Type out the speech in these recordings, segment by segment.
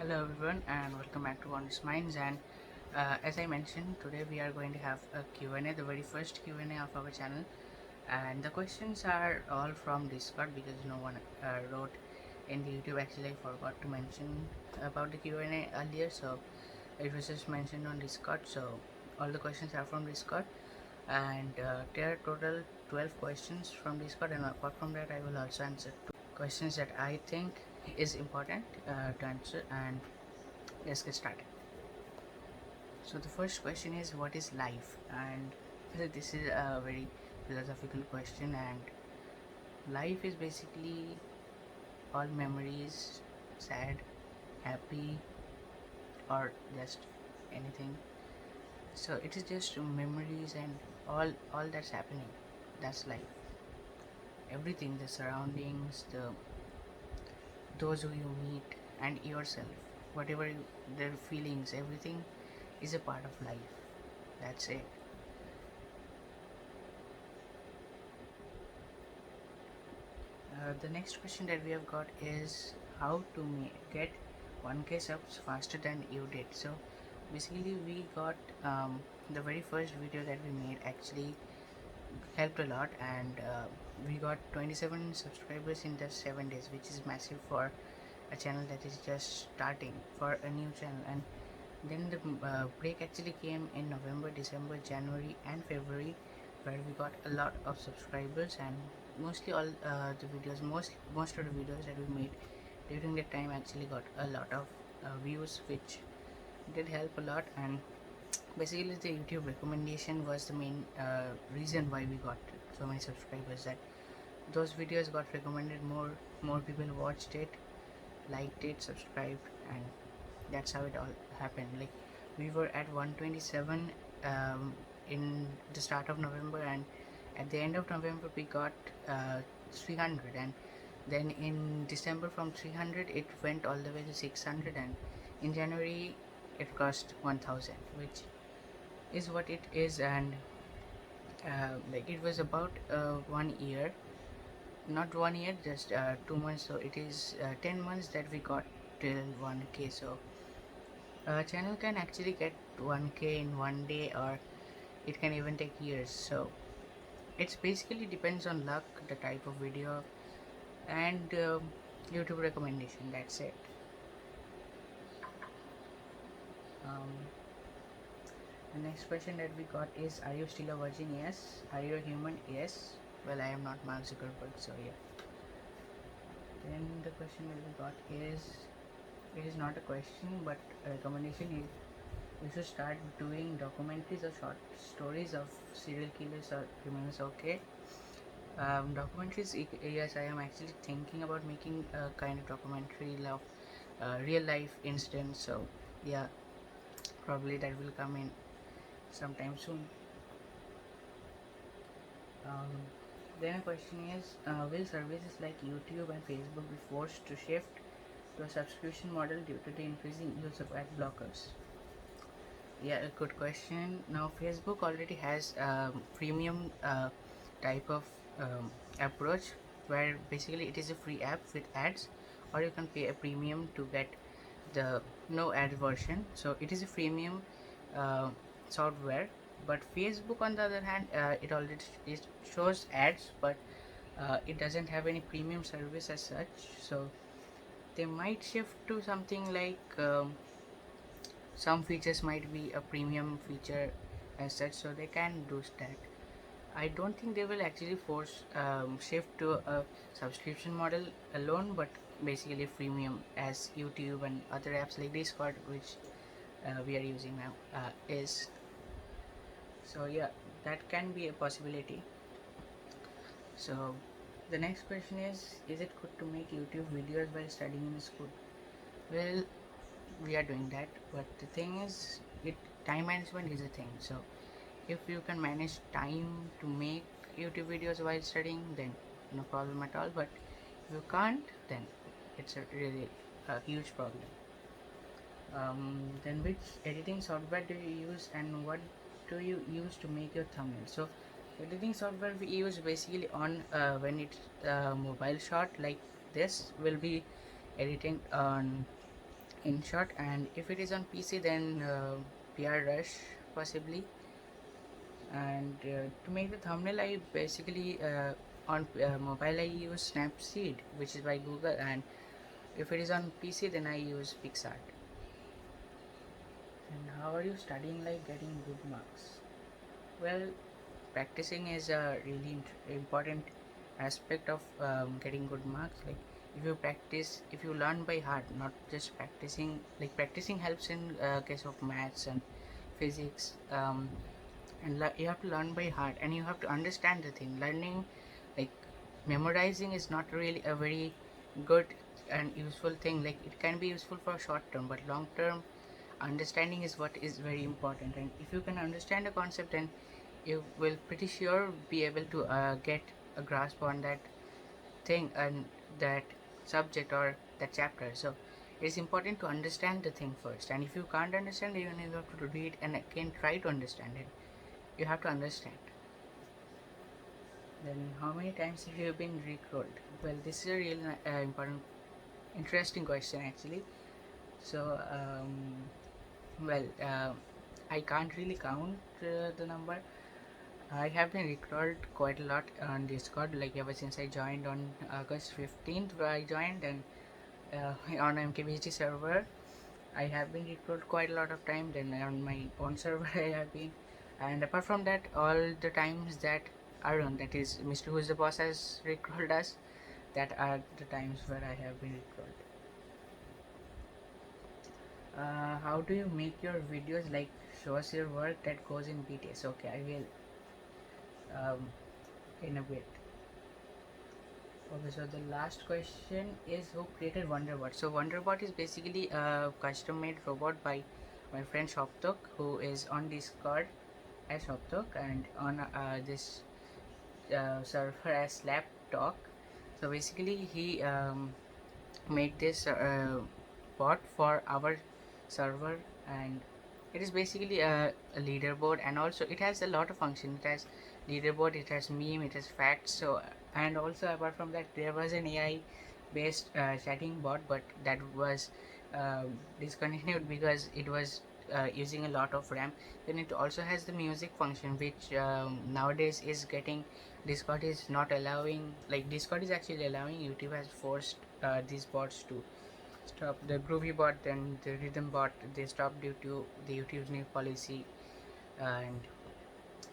Hello everyone and welcome back to Wondrous Minds, and as I mentioned, today we are going to have a Q&A, the very first Q&A of our channel, and the questions are all from Discord because no one wrote in the YouTube. Actually, I forgot to mention about the Q&A earlier, so it was just mentioned on Discord. So all the questions are from Discord, and there are total 12 questions from Discord, and apart from that I will also answer two questions that I think is important to answer, and let's get started. So the first question is, what is life? And this is a very philosophical question, and life is basically all memories, sad, happy, or just anything. So it is just memories and all that's happening. That's life. Everything, the surroundings, the those who you meet, and yourself, whatever their feelings, everything is a part of life. That's it. The next question that we have got is how to get 1k subs faster than you did. So basically we got the very first video that we made actually helped a lot, and we got 27 subscribers in just 7 days, which is massive for a channel that is just starting, for a new channel. And then the break actually came in November, December, January, and February, where we got a lot of subscribers, and mostly all the videos, most of the videos that we made during that time actually got a lot of views, which did help a lot. And basically, the YouTube recommendation was the main reason why we got so many subscribers. That those videos got recommended, more people watched it, liked it, subscribed, and that's how it all happened. Like, we were at 127 in the start of November, and at the end of November we got 300, and then in December from 300 it went all the way to 600, and in January it cost 1000, which is what it is. And like, it was about 1 year, not 1 year, just 2 months, so it is 10 months that we got till 1k. So a channel can actually get 1k in one day, or it can even take years. So it's basically depends on luck, the type of video, and YouTube recommendation. That's it. um, the next question that we got is, are you still a virgin? Yes. Are you a human? Yes. Well, I am not Mark Zuckerberg, so yeah. Then the question that we got is, it is not a question but a recommendation. We should start doing documentaries or short stories of serial killers or criminals. Okay. Documentaries, yes, I am actually thinking about making a kind of documentary of real life incidents. So yeah, probably that will come in sometime soon. um, then a question is, will services like YouTube and Facebook be forced to shift to a subscription model due to the increasing use of ad blockers? Yeah, a good question. Now, Facebook already has premium type of approach, where basically it is a free app with ads, or you can pay a premium to get the no ad version. So it is a freemium uh, software. But Facebook, on the other hand, it shows ads, but it doesn't have any premium service as such. So they might shift to something like, some features might be a premium feature as such, so they can do that. I don't think they will actually force shift to a subscription model alone, but basically freemium, as YouTube and other apps like Discord, which we are using now, is. So yeah, that can be a possibility. So the next question is it good to make YouTube videos while studying in school? Well, we are doing that, but the thing is, it time management is a thing. So if you can manage time to make YouTube videos while studying, then no problem at all. But if you can't, then it's a really a huge problem. Then which editing software do you use, and what do you use to make your thumbnail? So editing software we use basically on when it's mobile shot like this, will be editing on in short. And if it is on PC, then PR Rush possibly. And to make the thumbnail, I basically on mobile I use Snapseed, which is by Google, and if it is on PC, then I use PixArt. And how are you studying like getting good marks? Well, practicing is a really important aspect of getting good marks. Like if you practice, if you learn by heart, not just practicing. Like practicing helps in case of maths and physics, and you have to learn by heart, and you have to understand the thing. Learning, like memorizing, is not really a very good and useful thing. Like it can be useful for short term, but long term understanding is what is very important. And if you can understand a concept, then you will pretty sure be able to get a grasp on that thing and that subject or that chapter. So it's important to understand the thing first, and if you can't understand, even you have to read and again try to understand it. You have to understand. Then how many times have you been recalled? Well, this is a real important interesting question actually. So well, I can't really count the number. I have been recalled quite a lot on Discord, like ever since I joined on August 15th, where I joined, and on MKBHD server, I have been recalled quite a lot of time. Then on my own server, I have been, and apart from that, all the times that Arun, that is Mr. Who's the Boss, has recalled us, that are the times where I have been recalled. How do you make your videos like show us your work that goes in BTS? Okay, I will in a bit. Okay, so the last question is who created Wonderbot? So Wonderbot is basically a custom-made robot by my friend Shoptok, who is on Discord as Shoptok, and on this server as Laptalk. So basically, he made this bot for our server, and it is basically a leaderboard, and also it has a lot of function. It has leaderboard, it has meme, it has facts. So, and also apart from that, there was an AI based chatting bot, but that was discontinued because it was using a lot of RAM. Then it also has the music function, which nowadays is getting, Discord is not allowing. Like Discord is actually allowing, YouTube has forced these bots to stop. The Groovy bot and the Rhythm bot, they stopped due to the YouTube's new policy. And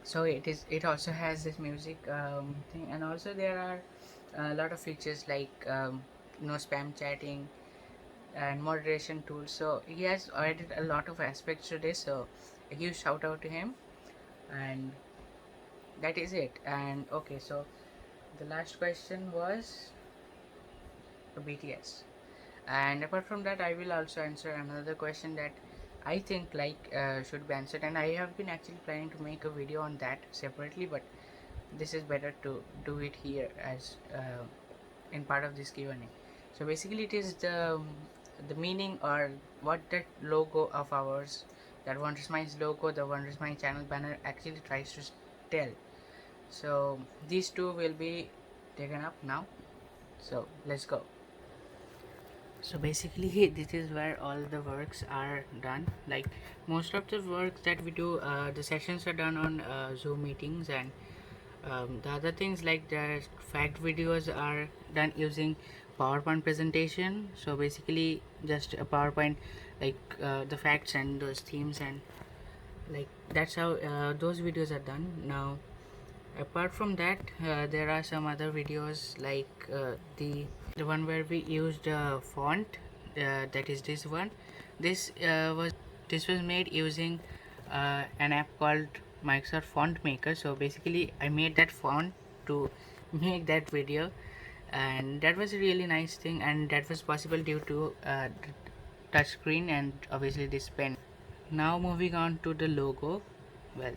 so it also has this music thing, and also there are a lot of features like no spam chatting and moderation tools. So he has added a lot of aspects to this, so a huge shout out to him. And that is it. And okay, so the last question was BTS, and apart from that, I will also answer another question that I think like should be answered, and I have been actually planning to make a video on that separately, but this is better to do it here as in part of this Q&A. So basically it is the meaning, or what that logo of ours, that Wondrous Minds logo, the Wondrous Mind channel banner actually tries to tell. So these two will be taken up now, so let's go. So basically this is where all the works are done. Like most of the works that we do, the sessions are done on Zoom meetings, and the other things like the fact videos are done using PowerPoint presentation. So basically just a PowerPoint, like the facts and those themes, and like that's how those videos are done. Now apart from that, there are some other videos like the one where we used font, that is this one. This was made using an app called Microsoft Font Maker. So basically I made that font to make that video, and that was a really nice thing, and that was possible due to touch screen and obviously this pen. Now moving on to the logo. Well,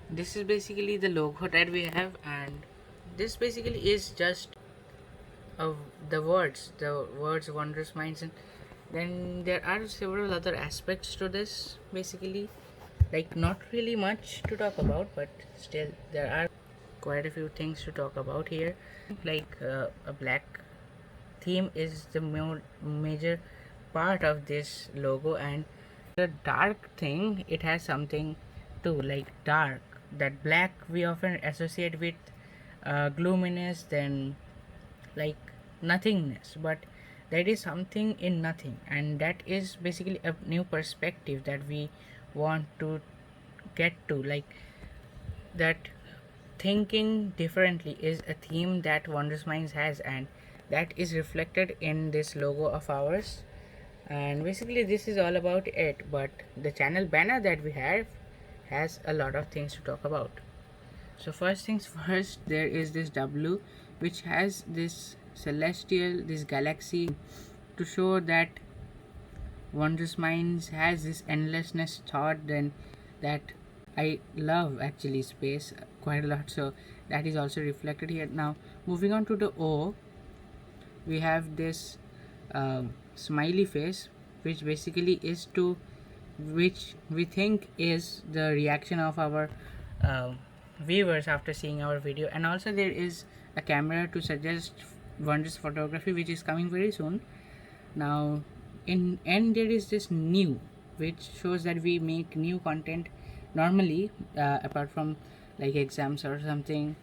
this is basically the logo that we have, and this basically is just of the words Wondrous Minds. And then there are several other aspects to this, basically, like not really much to talk about, but still there are quite a few things to talk about here. Like a black theme is the major part of this logo. And the dark thing, it has something too, like dark. That black we often associate with gloominess, then like nothingness, but there is something in nothing, and that is basically a new perspective that we want to get to. Like that thinking differently is a theme that Wondrous Minds has, and that is reflected in this logo of ours. And basically this is all about it, but the channel banner that we have has a lot of things to talk about. So first things first, there is this W, which has this celestial, this galaxy, to show that Wondrous Minds has this endlessness thought, then that I love actually space quite a lot, so that is also reflected here. Now moving on to the O, we have this smiley face, which basically is to, which we think is the reaction of our viewers after seeing our video. And also there is a camera to suggest Wondrous Photography, which is coming very soon. Now in end there is this new, which shows that we make new content normally, apart from like exams or something.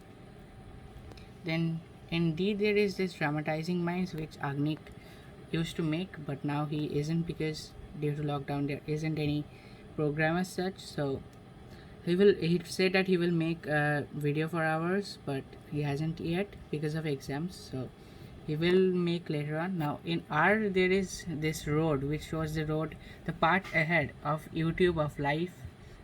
Then indeed there is this Dramatizing Minds, which Agnik used to make, but now he isn't, because due to lockdown there isn't any program as such. So he said that he will make a video for hours, but he hasn't yet because of exams, so he will make later on. Now in R there is this road, which shows the road, the part ahead of YouTube, of life,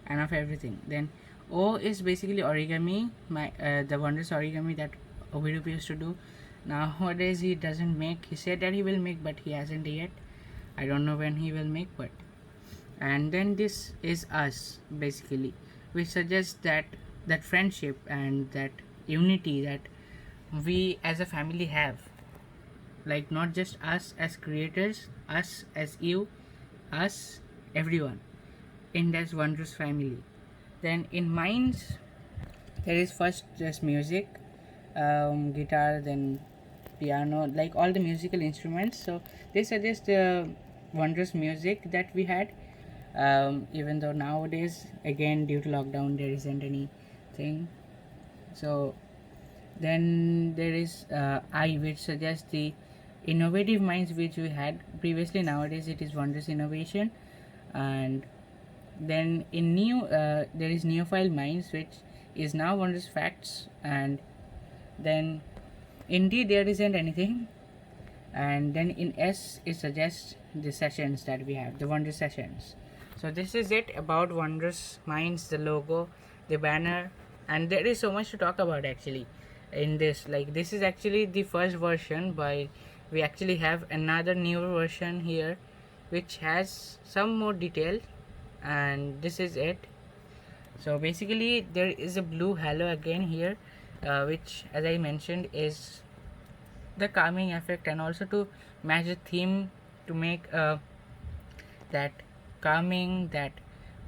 and of everything. Then O is basically origami, the wondrous origami that Ovidup used to do. Nowadays he doesn't make. He said that he will make, but he hasn't yet. I don't know when he will make, but. And then this is us basically, which suggests that friendship and that unity that we as a family have, like not just us as creators, us as you, us everyone in this wondrous family. Then in Minds there is first just music, guitar, then piano, like all the musical instruments. So they suggest the wondrous music that we had, even though nowadays again due to lockdown there isn't anything. So then there is I, which suggests the innovative minds which we had previously. Nowadays it is wondrous innovation. And then in new, there is neophile minds, which is now wondrous facts. And then indeed there isn't anything. And then in S it suggests the sessions that we have, the wondrous sessions. So this is it about Wondrous Minds, the logo, the banner, and there is so much to talk about actually in this. Like this is actually the first version, but we actually have another newer version here which has some more detail, and this is it. So basically there is a blue halo again here, which as I mentioned is the calming effect, and also to match the theme, to make that calming, that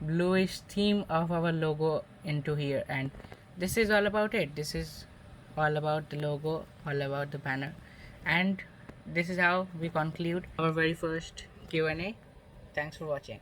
bluish theme of our logo into here. And this is all about it. This is all about the logo, all about the banner, and this is how we conclude our very first Q&A. Thanks for watching.